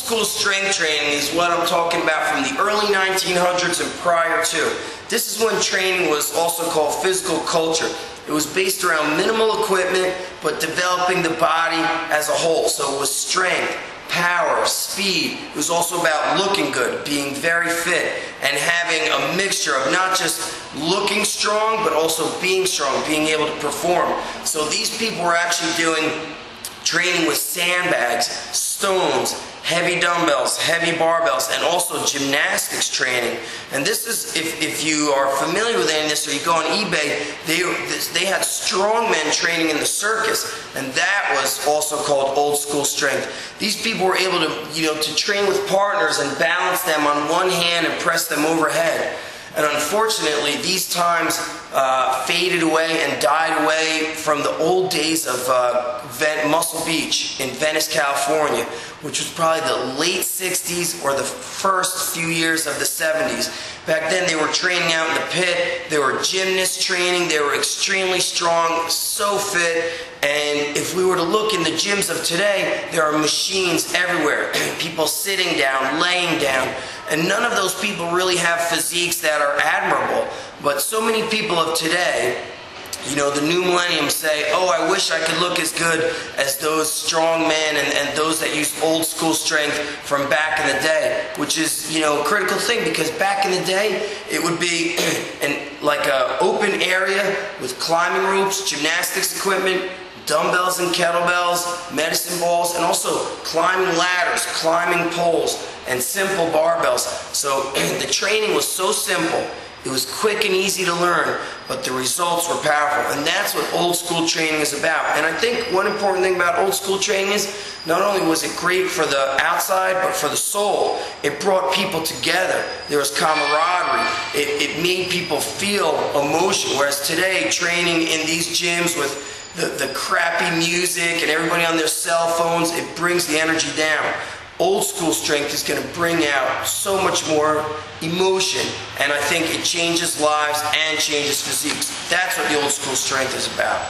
school strength training is what I'm talking about from the early 1900s and prior to. This is when training was also called physical culture. It was based around minimal equipment, but developing the body as a whole. So it was strength, power, speed. It was also about looking good, being very fit, and having a mixture of not just looking strong, but also being strong, being able to perform. So these people were actually doing training with sandbags, stones, heavy dumbbells, heavy barbells, and also gymnastics training. And this is, if you are familiar with any of this, or you go on eBay, they had strongmen training in the circus, and that was also called old school strength. These people were able to, to train with partners and balance them on one hand and press them overhead. And unfortunately, these times faded away and died away from the old days of Muscle Beach in Venice, California, which was probably the late 60s or the first few years of the 70s. Back then, they were training out in the pit. They were gymnast training. They were extremely strong, so fit. And if we were to look in the gyms of today, there are machines everywhere. People sitting down, laying down. And none of those people really have physiques that are admirable. But so many people of today, the new millennium say, oh, I wish I could look as good as those strong men and those that use old school strength from back in the day, which is, a critical thing, because back in the day, it would be like an open area with climbing ropes, gymnastics equipment, dumbbells and kettlebells, medicine balls, and also climbing ladders, climbing poles, and simple barbells. So the training was so simple. It was quick and easy to learn, but the results were powerful. And that's what old school training is about. And I think one important thing about old school training is not only was it great for the outside, but for the soul. It brought people together. There was camaraderie. It made people feel emotion. Whereas today, training in these gyms with the crappy music and everybody on their cell phones, it brings the energy down. Old school strength is going to bring out so much more emotion, and I think it changes lives and changes physiques. That's what the old school strength is about.